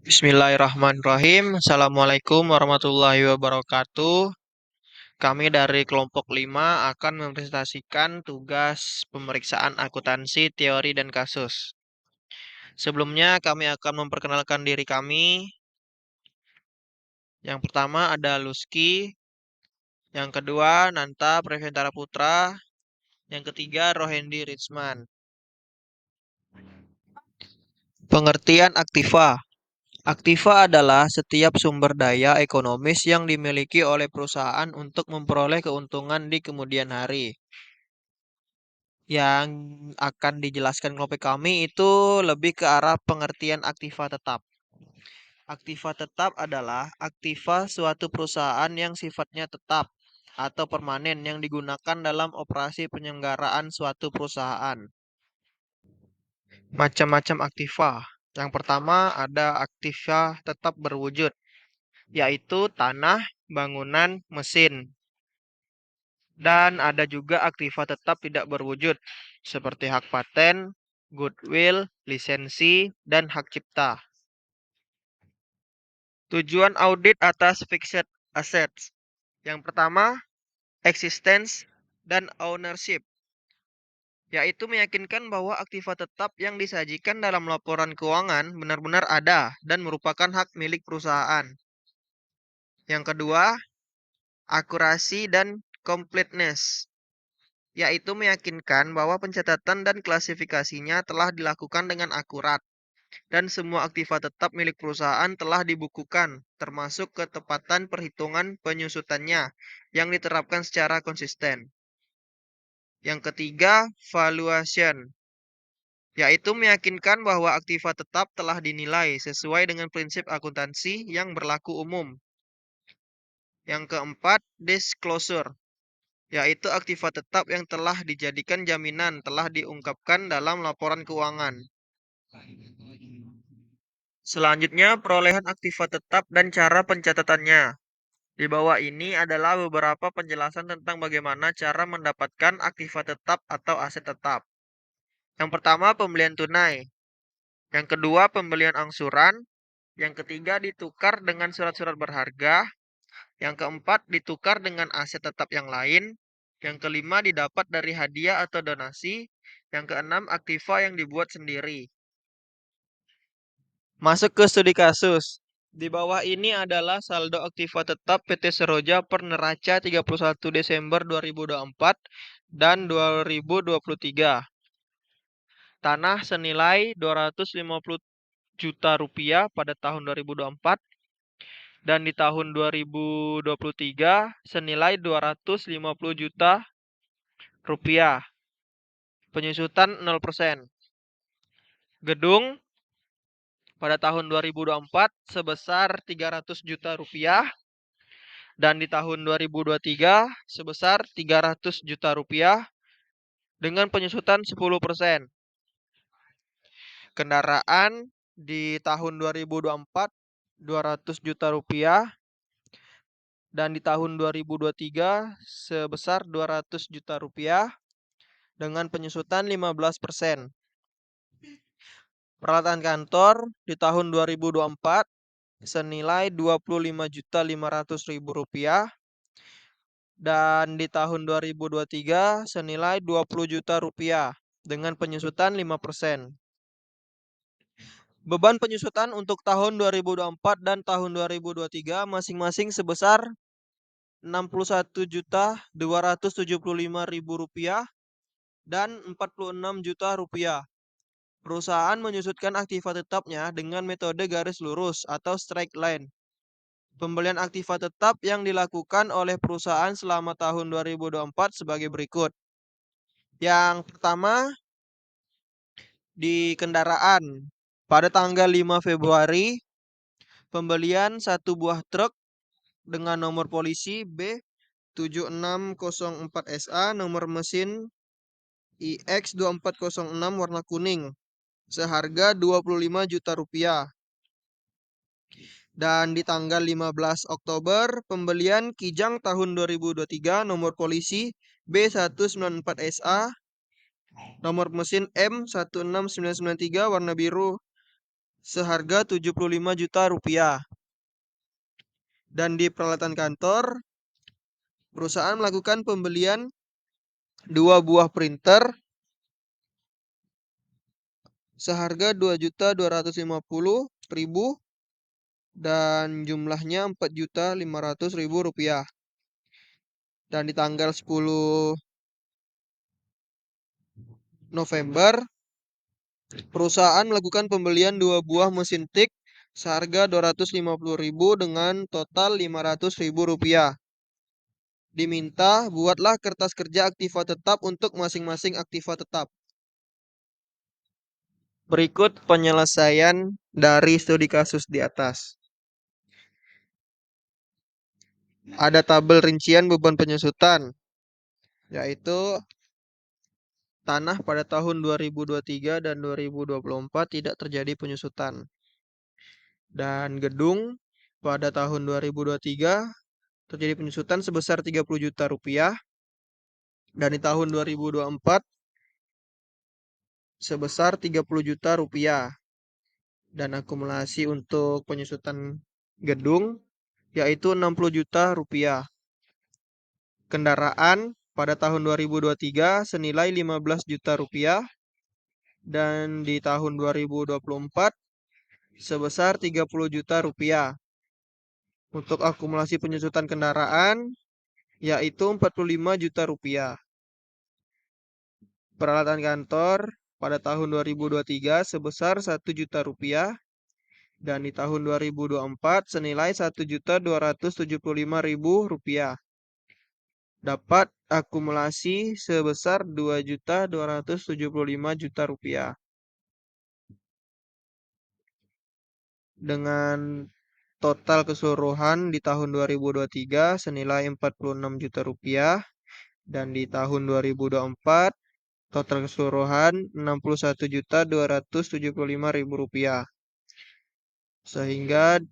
Bismillahirrahmanirrahim. Assalamualaikum warahmatullahi wabarakatuh. Kami dari kelompok 5 akan mempresentasikan tugas pemeriksaan akuntansi, teori, dan kasus. Sebelumnya kami akan memperkenalkan diri kami. Yang pertama ada Luski, yang kedua Nanta Preventara Putra, yang ketiga Rohendi Richman. Pengertian aktiva. Aktiva adalah setiap sumber daya ekonomis yang dimiliki oleh perusahaan untuk memperoleh keuntungan di kemudian hari. Yang akan dijelaskan kelompok kami itu lebih ke arah pengertian aktiva tetap. Aktiva tetap adalah aktiva suatu perusahaan yang sifatnya tetap atau permanen yang digunakan dalam operasi penyelenggaraan suatu perusahaan. Macam-macam aktiva. Yang pertama ada aktiva tetap berwujud, yaitu tanah, bangunan, mesin. Dan ada juga aktiva tetap tidak berwujud, seperti hak paten, goodwill, lisensi, dan hak cipta. Tujuan audit atas fixed assets. Yang pertama, existence dan ownership, yaitu meyakinkan bahwa aktiva tetap yang disajikan dalam laporan keuangan benar-benar ada dan merupakan hak milik perusahaan. Yang kedua, akurasi dan completeness, yaitu meyakinkan bahwa pencatatan dan klasifikasinya telah dilakukan dengan akurat dan semua aktiva tetap milik perusahaan telah dibukukan, termasuk ketepatan perhitungan penyusutannya yang diterapkan secara konsisten. Yang ketiga, valuation, yaitu meyakinkan bahwa aktiva tetap telah dinilai sesuai dengan prinsip akuntansi yang berlaku umum. Yang keempat, disclosure, yaitu aktiva tetap yang telah dijadikan jaminan telah diungkapkan dalam laporan keuangan. Selanjutnya, perolehan aktiva tetap dan cara pencatatannya. Di bawah ini adalah beberapa penjelasan tentang bagaimana cara mendapatkan aktiva tetap atau aset tetap. Yang pertama, pembelian tunai. Yang kedua, pembelian angsuran. Yang ketiga, ditukar dengan surat-surat berharga. Yang keempat, ditukar dengan aset tetap yang lain. Yang kelima, didapat dari hadiah atau donasi. Yang keenam, aktiva yang dibuat sendiri. Masuk ke studi kasus. Di bawah ini adalah saldo aktiva tetap PT Seroja per neraca 31 Desember 2024 dan 2023. Tanah senilai 250 juta rupiah pada tahun 2024 dan di tahun 2023 senilai 250 juta rupiah. Penyusutan 0%. Gedung pada tahun 2024 sebesar 300 juta rupiah dan di tahun 2023 sebesar 300 juta rupiah dengan penyusutan 10%. Kendaraan di tahun 2024 200 juta rupiah dan di tahun 2023 sebesar 200 juta rupiah dengan penyusutan 15%. Peralatan kantor di tahun 2024 senilai 25.500.000 rupiah dan di tahun 2023 senilai 20 juta rupiah dengan penyusutan 5%. Beban penyusutan untuk tahun 2024 dan tahun 2023 masing-masing sebesar 61.275.000 rupiah dan 46 juta rupiah. Perusahaan menyusutkan aktiva tetapnya dengan metode garis lurus atau straight line. Pembelian aktiva tetap yang dilakukan oleh perusahaan selama tahun 2024 sebagai berikut. Yang pertama, di kendaraan. Pada tanggal 5 Februari, pembelian satu buah truk dengan nomor polisi B7604SA, nomor mesin IX2406 warna kuning, seharga 25 juta rupiah. Dan di tanggal 15 Oktober, pembelian Kijang tahun 2023 nomor polisi B1994SA, nomor mesin M16993 warna biru, seharga 75 juta rupiah. Dan di peralatan kantor, perusahaan melakukan pembelian 2 buah printer seharga 2.250.000 dan jumlahnya 4.500.000 rupiah. Dan di tanggal 10 November, perusahaan melakukan pembelian 2 buah mesin tik seharga 250.000 dengan total 500.000 rupiah. Diminta buatlah kertas kerja aktiva tetap untuk masing-masing aktiva tetap. Berikut penyelesaian dari studi kasus di atas. Ada tabel rincian beban penyusutan, yaitu tanah pada tahun 2023 dan 2024 tidak terjadi penyusutan. Dan gedung pada tahun 2023 terjadi penyusutan sebesar 30 juta rupiah. Dan di tahun 2024 sebesar 30 juta rupiah. Dan akumulasi untuk penyusutan gedung yaitu 60 juta rupiah. Kendaraan pada tahun 2023 senilai 15 juta rupiah. Dan di tahun 2024 sebesar 30 juta rupiah. Untuk akumulasi penyusutan kendaraan yaitu 45 juta rupiah. Peralatan kantor pada tahun 2023 sebesar 1 juta rupiah dan di tahun 2024 senilai 1.275.000 rupiah. Dapat akumulasi sebesar 2.275 juta rupiah. Dengan total keseluruhan di tahun 2023 senilai 46 juta rupiah dan di tahun 2024 total keseluruhan 61.275.000 rupiah. Sehingga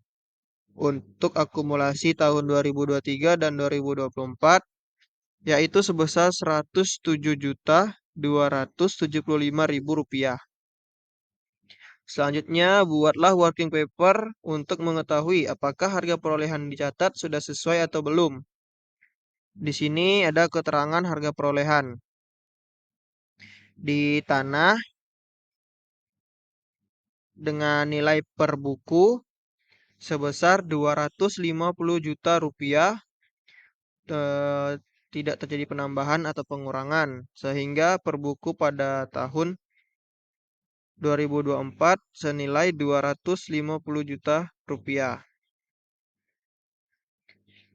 untuk akumulasi tahun 2023 dan 2024 yaitu sebesar 107.275.000 rupiah. Selanjutnya, buatlah working paper untuk mengetahui apakah harga perolehan dicatat sudah sesuai atau belum. Di sini ada keterangan harga perolehan. Di tanah dengan nilai per buku sebesar 250 juta rupiah, tidak terjadi penambahan atau pengurangan, sehingga per buku pada tahun 2024 senilai 250 juta rupiah.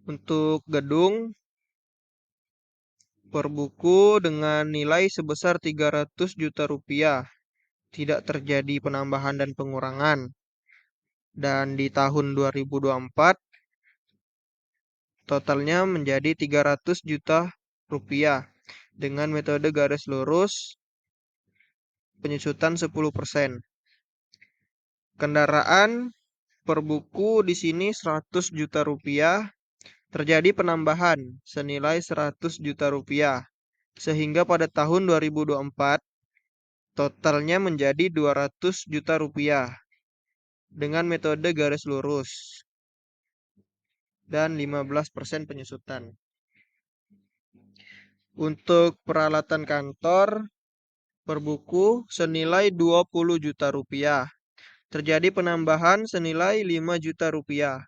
Untuk gedung per buku dengan nilai sebesar 300 juta rupiah, tidak terjadi penambahan dan pengurangan. Dan di tahun 2024 totalnya menjadi 300 juta rupiah dengan metode garis lurus penyusutan 10%. Kendaraan per buku di sini 100 juta rupiah, terjadi penambahan senilai 100 juta rupiah. Sehingga pada tahun 2024 totalnya menjadi 200 juta rupiah dengan metode garis lurus dan 15% penyusutan. Untuk peralatan kantor per buku senilai 20 juta rupiah. Terjadi penambahan senilai 5 juta rupiah.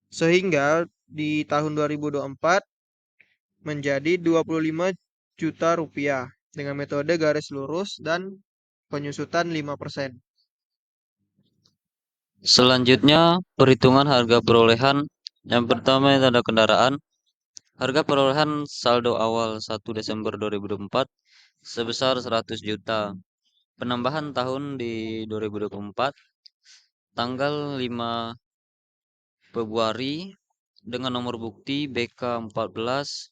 Sehingga di tahun 2024 menjadi 25 juta rupiah dengan metode garis lurus dan penyusutan 5%. Selanjutnya, perhitungan harga perolehan. Yang pertama ada kendaraan. Harga perolehan saldo awal 1 Desember 2024 sebesar 100 juta. Penambahan tahun di 2024 tanggal 5 Februari dengan nomor bukti BK 14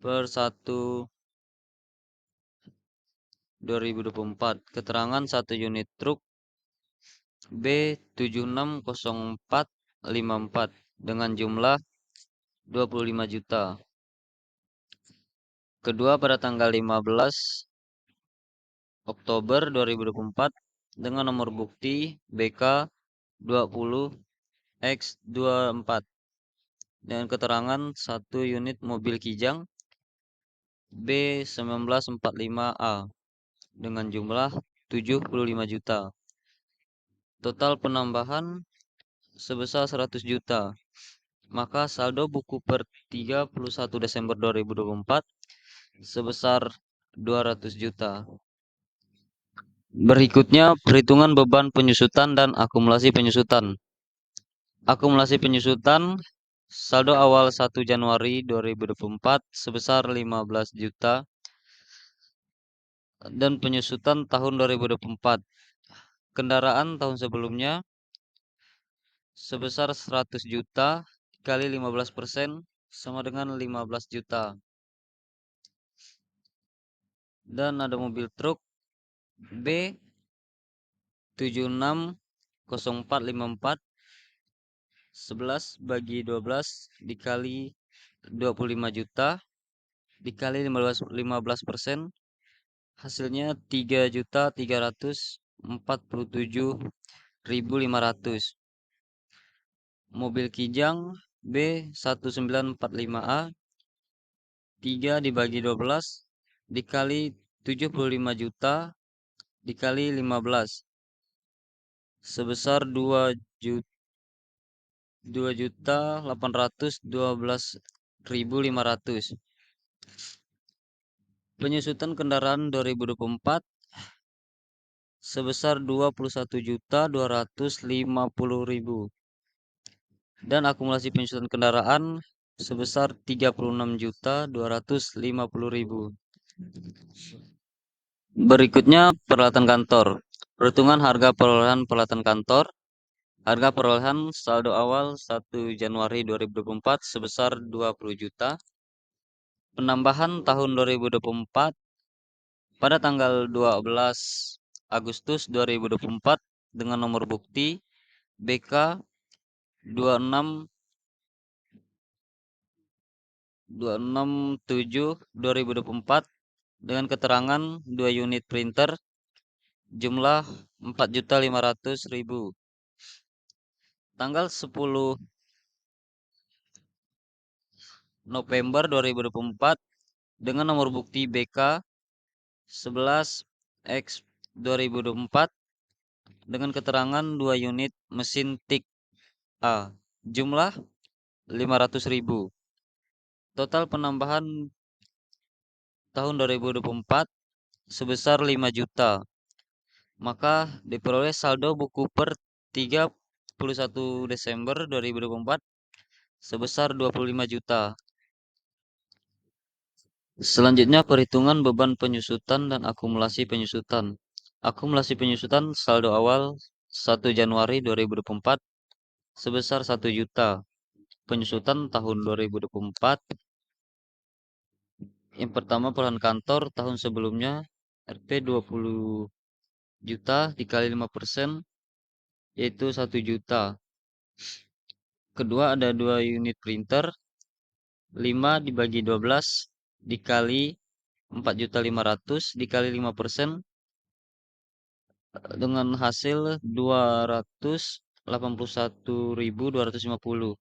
per 1 2024. Keterangan 1 unit truk B760454 dengan jumlah 25 juta. Kedua pada tanggal 15 Oktober 2024 dengan nomor bukti BK 20X24 dengan keterangan 1 unit mobil Kijang B1945A dengan jumlah 75 juta. Total penambahan sebesar 100 juta. Maka saldo buku per 31 Desember 2024 sebesar 200 juta. Berikutnya perhitungan beban penyusutan dan akumulasi penyusutan. Akumulasi penyusutan saldo awal 1 Januari 2024 sebesar 15 juta dan penyusutan tahun 2024. Kendaraan tahun sebelumnya sebesar 100 juta kali 15% sama dengan 15 juta. Dan ada mobil truk B 760454 11 bagi 12 dikali 25 juta dikali 15% hasilnya 3.347.500. Mobil Kijang B1945A 3 dibagi 12 dikali 75 juta dikali 15 sebesar 2.812.500. Penyusutan kendaraan 2024 sebesar 21.250.000 dan akumulasi penyusutan kendaraan sebesar 36.250.000. Berikutnya peralatan kantor. Perhitungan harga perolehan peralatan kantor. Harga perolehan saldo awal 1 Januari 2024 sebesar 20 juta. Penambahan tahun 2024 pada tanggal 12 Agustus 2024 dengan nomor bukti BK 2667 2024 dengan keterangan 2 unit printer jumlah 4.500.000. Tanggal 10 November 2024 dengan nomor bukti BK 11X 2024 dengan keterangan 2 unit mesin tik A jumlah 500.000. Total penambahan tahun 2024 sebesar 5 juta. Maka diperoleh saldo buku per 31 Desember 2024 sebesar 25 juta. Selanjutnya perhitungan beban penyusutan dan akumulasi penyusutan. Akumulasi penyusutan saldo awal 1 Januari 2024 sebesar 1 juta. Penyusutan tahun 2024. Yang pertama perolehan kantor tahun sebelumnya RP 20 juta dikali 5% yaitu 1 juta. Kedua ada 2 unit printer 5 dibagi 12 dikali 4.500.000 dikali 5% dengan hasil 281.250.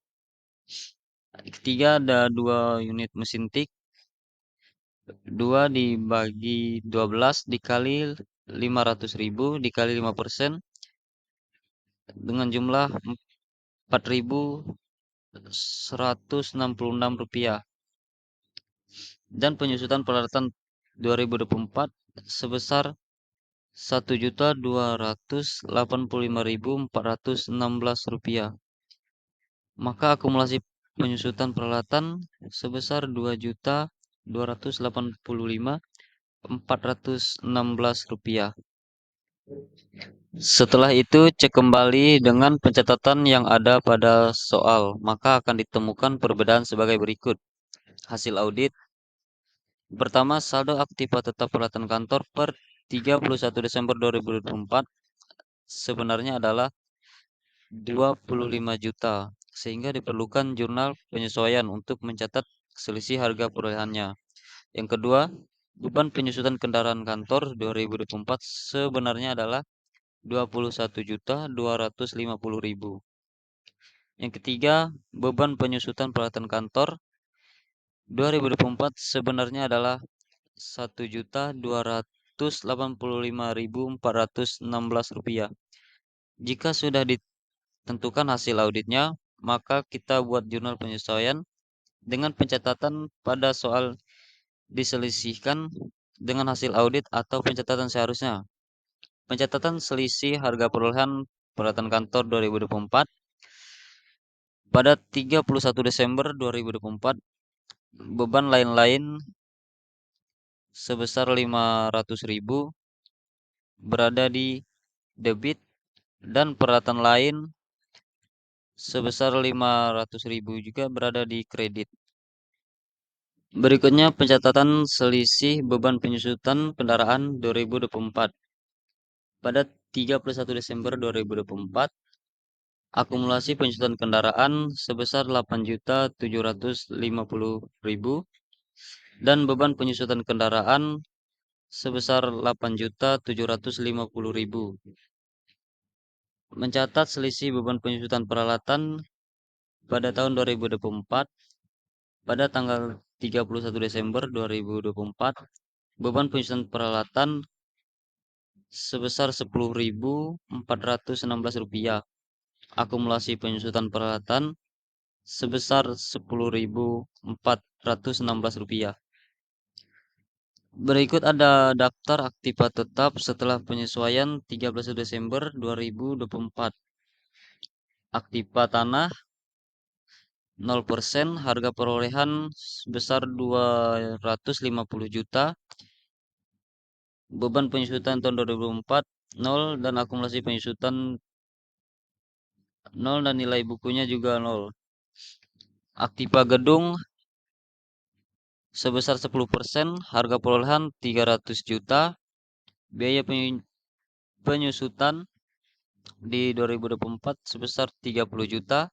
Ketiga ada 2 unit mesin tik 2 dibagi 12 dikali 500.000 dikali 5% dengan jumlah 4.166 rupiah. Dan penyusutan peralatan 2024 sebesar 1.285.416 rupiah. Maka akumulasi penyusutan peralatan sebesar 2.285.416 rupiah. Setelah itu cek kembali dengan pencatatan yang ada pada soal, maka akan ditemukan perbedaan sebagai berikut. Hasil audit. Pertama, saldo aktiva tetap peralatan kantor per 31 Desember 2024 sebenarnya adalah 25 juta, sehingga diperlukan jurnal penyesuaian untuk mencatat selisih harga perolehannya. Yang kedua, beban penyusutan kendaraan kantor 2024 sebenarnya adalah Rp21.250.000. Yang ketiga, beban penyusutan peralatan kantor 2024 sebenarnya adalah Rp1.285.416. Jika sudah ditentukan hasil auditnya, maka kita buat jurnal penyesuaian dengan pencatatan pada soal diselisihkan dengan hasil audit atau pencatatan seharusnya. Pencatatan selisih harga perolehan peralatan kantor 2024 pada 31 Desember 2024, beban lain-lain sebesar 500.000 berada di debit dan peralatan lain sebesar 500.000 juga berada di kredit. Berikutnya pencatatan selisih beban penyusutan kendaraan 2024. Pada 31 Desember 2024, akumulasi penyusutan kendaraan sebesar 8.750.000 dan beban penyusutan kendaraan sebesar 8.750.000. Mencatat selisih beban penyusutan peralatan pada tahun 2024 pada tanggal 31 Desember 2024, beban penyusutan peralatan sebesar Rp10.416. Akumulasi penyusutan peralatan sebesar Rp10.416. Berikut ada daftar aktiva tetap setelah penyesuaian 13 Desember 2024. Aktiva tanah 0%, harga perolehan sebesar 250 juta, beban penyusutan tahun 2004 0 dan akumulasi penyusutan 0 dan nilai bukunya juga 0. Aktiva gedung sebesar 10%, harga perolehan 300 juta, biaya penyusutan di 2024 sebesar 30 juta,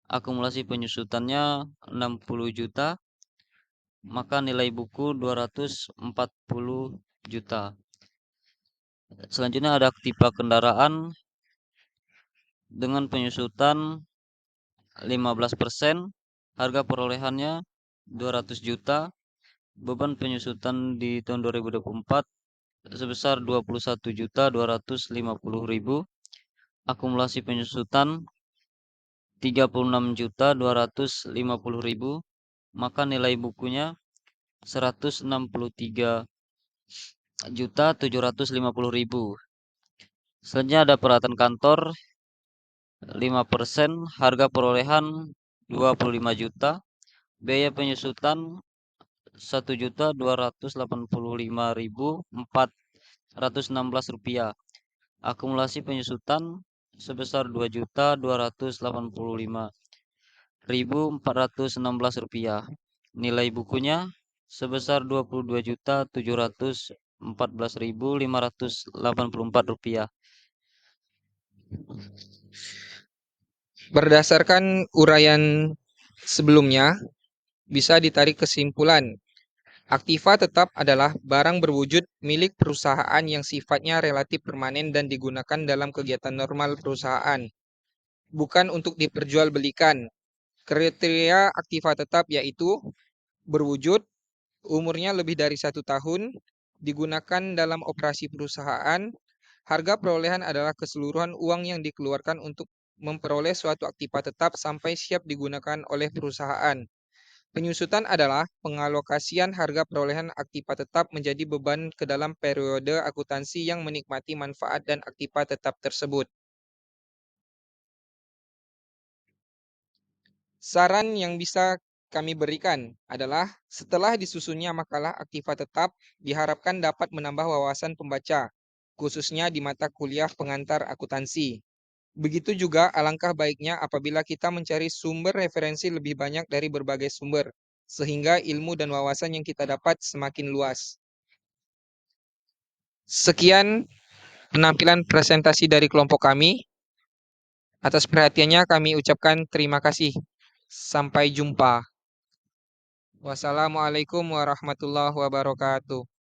akumulasi penyusutannya 60 juta, maka nilai buku 240 juta. Selanjutnya ada aktiva kendaraan dengan penyusutan 15%, harga perolehannya 200 juta, beban penyusutan di tahun 2024 sebesar 21.250.000, akumulasi penyusutan 36.250.000, maka nilai bukunya 163.750.000. Selanjutnya ada peralatan kantor 5%, harga perolehan 25 juta, biaya penyusutan 1.285.416 rupiah. Akumulasi penyusutan sebesar 2.285.416 rupiah. Nilai bukunya sebesar 22.714.584 rupiah. Berdasarkan uraian sebelumnya, bisa ditarik kesimpulan, aktiva tetap adalah barang berwujud milik perusahaan yang sifatnya relatif permanen dan digunakan dalam kegiatan normal perusahaan, bukan untuk diperjualbelikan. Kriteria aktiva tetap yaitu berwujud, umurnya lebih dari 1 tahun, digunakan dalam operasi perusahaan, harga perolehan adalah keseluruhan uang yang dikeluarkan untuk memperoleh suatu aktiva tetap sampai siap digunakan oleh perusahaan. Penyusutan adalah pengalokasian harga perolehan aktiva tetap menjadi beban ke dalam periode akuntansi yang menikmati manfaat dan aktiva tetap tersebut. Saran yang bisa kami berikan adalah setelah disusunnya makalah aktiva tetap, diharapkan dapat menambah wawasan pembaca, khususnya di mata kuliah pengantar akuntansi. Begitu juga alangkah baiknya apabila kita mencari sumber referensi lebih banyak dari berbagai sumber, sehingga ilmu dan wawasan yang kita dapat semakin luas. Sekian penampilan presentasi dari kelompok kami. Atas perhatiannya kami ucapkan terima kasih. Sampai jumpa. Wassalamualaikum warahmatullahi wabarakatuh.